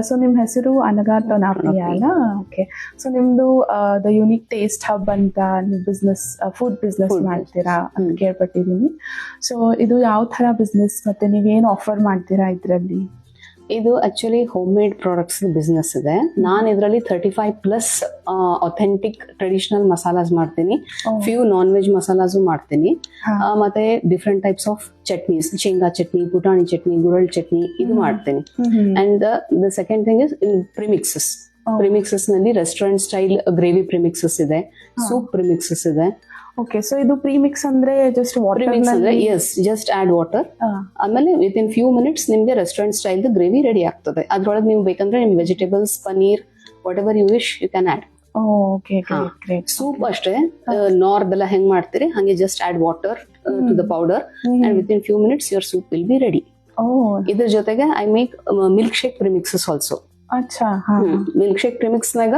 So ನಿಮ್ಮ ಹೆಸರು ಅನಘಾ ತೊನಾಪಿ ಅಲ್ಲ? ಓಕೆ. ಸೊ ನಿಮ್ದು ದ ಯುನಿಕ್ ಟೇಸ್ಟ್ ಹಬ್ ಅಂತ ನೀವು ಬಿಸ್ನೆಸ್ ಫುಡ್ ಬಿಸ್ನೆಸ್ ಮಾಡ್ತೀರಾ ಅಂತ ಕೇಳ್ಪಟ್ಟಿದ್ದೀನಿ. ಸೊ ಇದು ಯಾವ ಥರ ಬಿಸ್ನೆಸ್ ಮತ್ತೆ ನೀವೇನು ಆಫರ್ ಮಾಡ್ತೀರಾ ಇದರಲ್ಲಿ? ಇದು actually home made products business ಇದೆ. ನಾನು ಇದರಲ್ಲಿ 35+ ಅಥೆಂಟಿಕ್ ಟ್ರೆಡಿಷನಲ್ ಮಸಾಲಾಸ್ ಮಾಡ್ತೀನಿ, ಫ್ಯೂ ನಾನ್ ವೆಜ್ ಮಸಾಲಾಸು ಮಾಡ್ತೀನಿ, ಮತ್ತೆ ಡಿಫ್ರೆಂಟ್ ಟೈಪ್ಸ್ ಆಫ್ ಚಟ್ನೀಸ್, ಶೇಂಗಾ ಚಟ್ನಿ, ಪುಟಾಣಿ ಚಟ್ನಿ, ಗುರಳ್ ಚಟ್ನಿ ಇದು ಮಾಡ್ತೀನಿ. And the second thing is premixes. Premixes ನಲ್ಲಿ ರೆಸ್ಟೋರೆಂಟ್ ಸ್ಟೈಲ್ ಗ್ರೇವಿ ಪ್ರಿಮಿಕ್ಸಸ್ ಇದೆ, ಸೂಪ್ ಪ್ರಿಮಿಕ್ಸಸ್ ಇದೆ. ಓಕೆ. ಸೊ ಇದು ಪ್ರೀಮಿಕ್ಸ್ ಅಂದ್ರೆ ಜಸ್ಟ್ ವಾಟರ್ ಅಂದ್ರೆ ಎಸ್, ಜಸ್ಟ್ ಆಡ್ ವಾಟರ್. ಆಮೇಲೆ ವಿತ್ ಇನ್ ಫ್ಯೂ ಮಿನಿಟ್ಸ್ ನಿಮ್ಗೆ ರೆಸ್ಟೋರೆಂಟ್ ಸ್ಟೈಲ್ ಗ್ರೇವಿ ರೆಡಿ ಆಗ್ತದೆ. ಅದ್ರೊಳಗೆ ನೀವು ಬೇಕಂದ್ರೆ ನಿಮ್ vegetables, paneer, whatever you wish you can add. Soup ಅಷ್ಟೇ ನಾರ್ತ್ ಎಲ್ಲ ಹೆಂಗ್ ಮಾಡ್ತೀರಿ ಹಂಗೆ just add water to the powder and with in few minutes your soup will be ready. ಇದ್ರ ಜೊತೆಗೆ I make milkshake premixes also. Milkshake premix ನಾಗ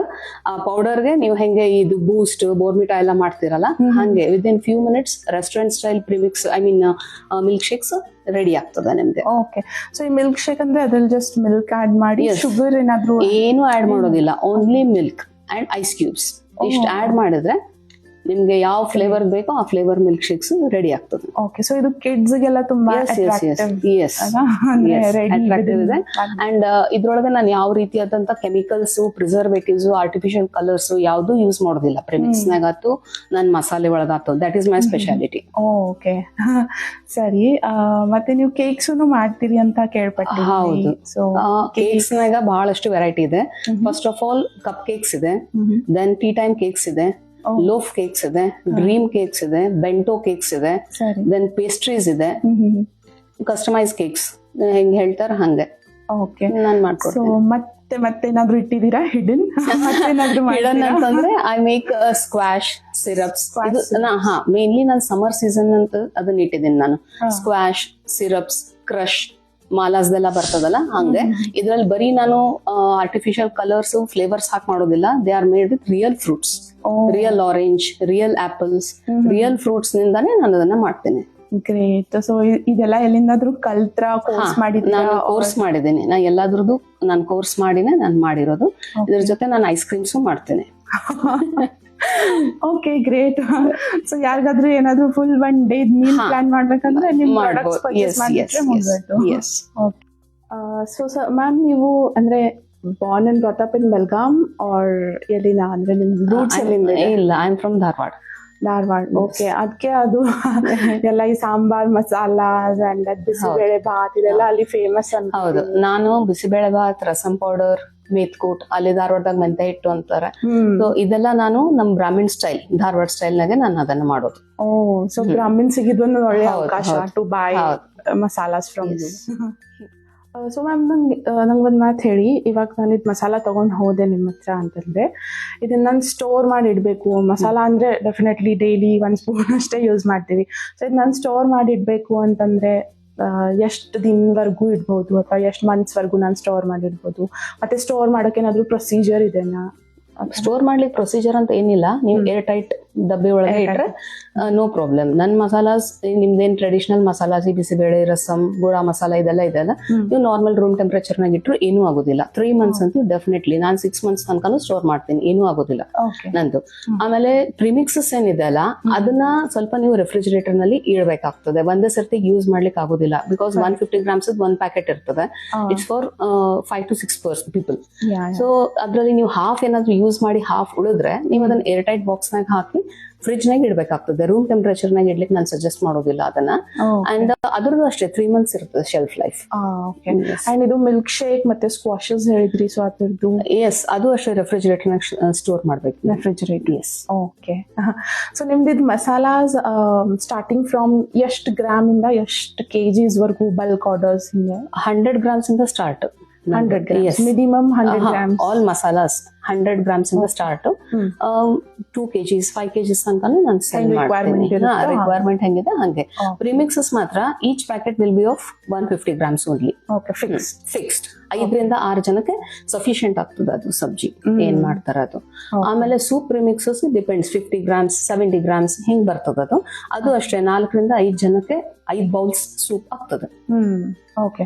ಆ ಪೌಡರ್ಗೆ ನೀವು ಹೆಂಗೆ ಇದು ಬೂಸ್ಟ್, ಬೋರ್ಮಿಟಾ ಎಲ್ಲ ಮಾಡ್ತಿರಲ್ಲ ಹಂಗೆ with in few minutes restaurant style premix I mean milk shakes ready ಆಗ್ತದೆ ನಿಮ್ಗೆ. ಓಕೆ. ಸೊ ಈ ಮಿಲ್ಕ್ ಶೇಕ್ ಅಂದ್ರೆ ಅದ್ರಲ್ಲಿ ಜಸ್ಟ್ ಮಿಲ್ಕ್ ಆಡ್ ಮಾಡಿ, ಶುಗರ್ ಏನಾದ್ರು ಏನು ಆಡ್ ಮಾಡೋದಿಲ್ಲ, only milk and ice cubes ಇಷ್ಟು ಆಡ್ ಮಾಡಿದ್ರೆ ನಿಮ್ಗೆ ಯಾವ ಫ್ಲೇವರ್ ಬೇಕೋ ಆ ಫ್ಲೇವರ್ ಮಿಲ್ಕ್ ಶೇಕ್ಸ್ ರೆಡಿ ಆಗ್ತದೆ. ಓಕೆ. ಸೊ ಇದು ಕಿಡ್ಸ್ ಗೆಲ್ಲ ತುಂಬಾ ಅಟ್ರಾಕ್ಟಿವ್ ಇದೆ. ಅಂಡ್ ಇದ್ರೊಳಗೆ ನಾನು ಯಾವ ರೀತಿಯಾದಂತ ಕೆಮಿಕಲ್ಸ್, ಪ್ರಿಸರ್ವೇಟಿವ್ಸ್, ಆರ್ಟಿಫಿಷಿಯಲ್ ಕಲರ್ಸ್ ಯಾವ್ದು ಯೂಸ್ ಮಾಡೋದಿಲ್ಲ. ಪ್ರಿಮಿಕ್ಸ್ ನಾಗತ್ತು ನನ್ ಮಸಾಲೆ ಒಳಗಾತು. That is my speciality. Okay. ಸರಿ. ಮತ್ತೆ ನೀವು ಕೇಕ್ಸ್ ಮಾಡ್ತೀರಿ ಅಂತ ಕೇಳ್ಪಟ್ಟಿದ್ದೀನಿ. ಹೌದು. ಸೊ ಕೇಕ್ಸ್ ನಾಗ ಬಹಳಷ್ಟು ವೆರೈಟಿ ಇದೆ. First of all cup cakes ಇದೆ, ದೆನ್ ಟೀ ಟೈಮ್ ಕೇಕ್ಸ್ ಇದೆ, ಲೋಫ್ ಕೇಕ್ಸ್ ಇದೆ, ಡ್ರೀಮ್ ಕೇಕ್ಸ್ ಇದೆ, ಬೆಂಟೋ ಕೇಕ್ಸ್ ಇದೆ, ದೆನ್ ಪೇಸ್ಟ್ರೀಸ್ ಇದೆ, ಕಸ್ಟಮೈಸ್ ಕೇಕ್ಸ್ ಹೆಂಗ್ ಹೇಳ್ತಾರ ಹಂಗೆ. ಓಕೆ. ನಾನ್ ಮಾಡ್ಕೊಡ್ತೀನಿ. ಮತ್ತೆ ಏನಾದ್ರು ಇಟ್ಟಿದ್ದೀರಾ ಹಿಡನ್? ಹಿಡನ್ ಅಂತಂದ್ರೆ I make squash syrups. Mainly ನಾನು ಸಮ್ಮರ್ ಸೀಸನ್ ಅಂತ ಅದನ್ನ ಇಟ್ಟಿದ್ದೀನಿ ನಾನು. ಸ್ಕ್ವಾಶ್, ಸಿರಪ್ಸ್, ಕ್ರಶ್, ಮಾಲಾಸ್ದೆಲ್ಲ ಬರ್ತದಲ್ಲ ಹಂಗೆ. ಇದ್ರಲ್ಲಿ ಬರೀ ನಾನು ಆರ್ಟಿಫಿಷಿಯಲ್ ಕಲರ್ಸ್, ಫ್ಲೇವರ್ಸ್ ಹಾಕಿ ಮಾಡೋದಿಲ್ಲ. They are made with real fruits, real orange, real apples, real fruits ನಿಂದಾನೇ ನಾನು ಅದನ್ನ ಮಾಡ್ತೇನೆ. ಗ್ರೇಟ್. ಸೊ ಇದೆಲ್ಲ ಎಲ್ಲಿಂದಾದ್ರೂ ಕಲ್ತ್ರ, ಕೋರ್ಸ್ ಮಾಡಿದ್ರೆ? ನಾನು ಕೋರ್ಸ್ ಮಾಡಿದ್ದೀನಿ. ನಾ ಎಲ್ಲಾದ್ರದ್ದು ನಾನು ಕೋರ್ಸ್ ಮಾಡಿನೇ ನಾನು ಮಾಡಿರೋದು. ಇದ್ರ ಜೊತೆ ನಾನು ಐಸ್ ಕ್ರೀಮ್ಸು ಮಾಡ್ತೇನೆ. Okay, great. ಸೊ ಯಾರಿಗಾದ್ರೂ ಏನಾದ್ರೂ full one day meal plan ಮಾಡ್ಬೇಕಂದ್ರೆ ನಿಮ್ ಪ್ರಾಡಕ್ಟ್ಸ್ ಪರ್ಚೇಸ್ ಮಾಡಿದ್ರೆ ಮುಗಿದೋಯ್ತು. ಓಕೆ. ಸೊ ಮ್ಯಾಮ್, ನೀವು ಅಂದ್ರೆ born and brought up in Belgaum or ಎಲ್ಲಿನ, ಅಂದ್ರೆ ನಿಮ್ ರೂಟ್ಸ್ ಎಲ್ಲಿಂದ? ಇಲ್ಲ, I am from Dharwad. Okay. ಅದಕ್ಕೆ ಅದು ಎಲ್ಲ ಈ ಸಾಂಬಾರ್ ಮಸಾಲಾ ಅಂಡ್ ಬಿಸಿಬೇಳೆ ಭಾತ್ ಇದೆಲ್ಲ ಅಲ್ಲಿ ಫೇಮಸ್ ಅಂತ. ಹೌದು. ನಾನು ಬಿಸಿಬೇಳೆ ಭಾತ್, ರಸಂ ಪೌಡರ್, ಮೇತ್ಕೂಟ್, ಅಲ್ಲಿ ಧಾರವಾಡದಾಗ ಮೆಂತೆ ಹಿಟ್ಟು ಅಂತಾರೆ. ಸೊ ಇದೆಲ್ಲ ನಾನು ನಮ್ ಬ್ರಾಹ್ಮಿನ್ ಸ್ಟೈಲ್, ಧಾರವಾಡ ಸ್ಟೈಲ್ ನಾಗೆ ನಾನು ಅದನ್ನ ಮಾಡೋದು. ಸೊ ಬ್ರಾಹ್ಮಿನ್ ಸಿಗಿದ್ವೊಂದು ಒಳ್ಳೆ ಅವಕಾಶ to buy masalas from you. So ma'am, ನಂಗೊಂದು ಮಾತು ಹೇಳಿ. ಇವಾಗ ನಾನು ಇದು ಮಸಾಲ ತಗೊಂಡು ಹೋದೆ ನಿಮ್ಮ ಹತ್ರ ಅಂತಂದ್ರೆ, ಇದನ್ನ ನಾನು ಸ್ಟೋರ್ ಮಾಡಿ ಇಡಬೇಕು. ಮಸಾಲ ಅಂದ್ರೆ ಡೆಫಿನೆಟ್ಲಿ ಡೈಲಿ 1 ಸ್ಪೂನ್ ಅಷ್ಟೇ ಯೂಸ್ ಮಾಡ್ತೀವಿ. ಸೊ ಇದು ನಾನು ಸ್ಟೋರ್ ಮಾಡಿ ಇಡಬೇಕು ಅಂತಂದ್ರೆ ಎಷ್ಟು ದಿನವರೆಗೂ ಇಡ್ಬೋದು, ಅಥವಾ ಎಷ್ಟು ಮಂತ್ಸ್ವರೆಗೂ ನಾನು ಸ್ಟೋರ್ ಮಾಡಿ ಇಡ್ಬೋದು? ಮತ್ತೆ ಸ್ಟೋರ್ ಮಾಡೋಕೆ ಏನಾದ್ರು ಪ್ರೊಸೀಜರ್ ಇದೆನಾ? ಸ್ಟೋರ್ ಮಾಡ್ಲಿಕ್ಕೆ ಪ್ರೊಸೀಜರ್ ಅಂತ ಏನಿಲ್ಲ. ನೀವು ಏರ್ ಟೈಟ್ ಡಬ್ಬೆ ಒಳಗೆ ಇಟ್ರೆ ನೋ ಪ್ರಾಬ್ಲಮ್. ನನ್ ಮಸಾಲಾಸ್ ನಿಮ್ದೇನ್ ಟ್ರೆಡಿಷನಲ್ ಮಸಾಲಾಸ್, ಬಿಸಿಬೇಳೆ, ರಸಂ, ಗುಡ ಮಸಾಲ ಇದೆಲ್ಲ ಇದೆಲ್ಲ ನೀವು ನಾರ್ಮಲ್ ರೂಮ್ ಟೆಂಪರೇಚರ್ ನಾಗ ಇಟ್ರು ಏನೂ ಆಗೋದಿಲ್ಲ. 3 ಮಂತ್ಸ್ ಅಂತೂ ಡೆಫಿನೆಟ್ಲಿ. ನಾನು 6 ಮಂತ್ಸ್ ತನಕ ಸ್ಟೋರ್ ಮಾಡ್ತೀನಿ, ಏನೂ ಆಗೋದಿಲ್ಲ ನಂದು. ಆಮೇಲೆ ಪ್ರಿಮಿಕ್ಸಸ್ ಏನಿದೆ ಅಲ್ಲ, ಅದನ್ನ ಸ್ವಲ್ಪ ನೀವು ರೆಫ್ರಿಜರೇಟರ್ ನಲ್ಲಿ ಇಡಬೇಕಾಗ್ತದೆ. ಒಂದೇ ಸರ್ತಿ ಯೂಸ್ ಮಾಡ್ಲಿಕ್ಕೆ ಆಗೋದಿಲ್ಲ. ಬಿಕಾಸ್ 150 grams 1 ಪ್ಯಾಕೆಟ್ ಇರ್ತದೆ. It's for 5 to 6 people. So ಅದ್ರಲ್ಲಿ ನೀವು ಹಾಫ್ ಏನಾದ್ರು ಯೂಸ್ ಮಾಡಿ ಹಾಫ್ ಉಳಿದ್ರೆ ನೀವು ಅದನ್ನ ಏರ್ ಟೈಟ್ ಬಾಕ್ಸ್ ನಾಗ ಹಾಕಿ ಫ್ರಿಜ್ ನಾಗ ಇಡ್ಬೇಕಾಗ್ತದೆ. ರೂಮ್ ಟೆಂಪರೇಚರ್ ನಾಗ ಇಡ್ಲಿಕ್ಕೆ ನಾನು ಸಜೆಸ್ಟ್ ಮಾಡೋದಿಲ್ಲ ಅದನ್ನ. ಅಂಡ್ ಅದ್ರದ್ದು ಅಷ್ಟೇ 3 months ಇರ್ತದೆ ಶೆಲ್ಫ್ ಲೈಫ್. ಅಂಡ್ ಇದು ಮಿಲ್ಕ್ ಶೇಕ್ ಮತ್ತೆ ಸ್ಕ್ವಾಶಸ್ ಹೇಳಿದ್ರಿ, ಸೊ ಅದ್ರದ್ದು? ಎಸ್, ಅದು ಅಷ್ಟೇ ರೆಫ್ರಿಜರೇಟರ್ ನಾಗ ಸ್ಟೋರ್ ಮಾಡ್ಬೇಕು. ರೆಫ್ರಿಜರೇಟರ್. ಎಸ್. ಓಕೆ. ಸೊ ನಿಮ್ದು ಮಸಾಲಾಸ್ ಸ್ಟಾರ್ಟಿಂಗ್ ಫ್ರಮ್ ಎಷ್ಟು ಗ್ರಾಮ್ ಇಂದ ಎಷ್ಟು kgs ವರೆಗೂ ಬಲ್ಕ್ ಆರ್ಡರ್ಸ್? 100 grams ಇಂದ start. 100 grams. Yes. Minimum 100 grams. All masalas 100 grams in the start. 2 kgs 5 kgs ಅಂತಾನು ನಾನು ಸೆಲ್ ಮಾಡ್ತೀನಿ. ರಿಕ್ವೈರ್ಮೆಂಟ್ ಹೆಂಗಿದೆ ಹಂಗೆ. ಪ್ರಿಮಿಕ್ಸಸ್ ಮಾತ್ರ each packet will be of 150 grams only. Okay. Fixed. 5 ರಿಂದ 6 ಜನಕ್ಕೆ ಸಫಿಶಿಯಂಟ್ ಆಗ್ತದೆ ಅದು ಸಬ್ಜಿ ಏನ್ ಮಾಡ್ತಾರ ಅದು. ಆಮೇಲೆ ಸೂಪ್ ಪ್ರಿಮಿಕ್ಸಸ್ ಡಿಪೆಂಡ್ಸ್, 50 grams 70 grams ಹಿಂಗ್ ಬರ್ತದ ಅದು. ಅದು ಅಷ್ಟೇ 4 ರಿಂದ 5 ಜನಕ್ಕೆ 5 ಬೌಲ್ಸ್ ಸೂಪ್ ಆಗ್ತದೆ. ಓಕೆ.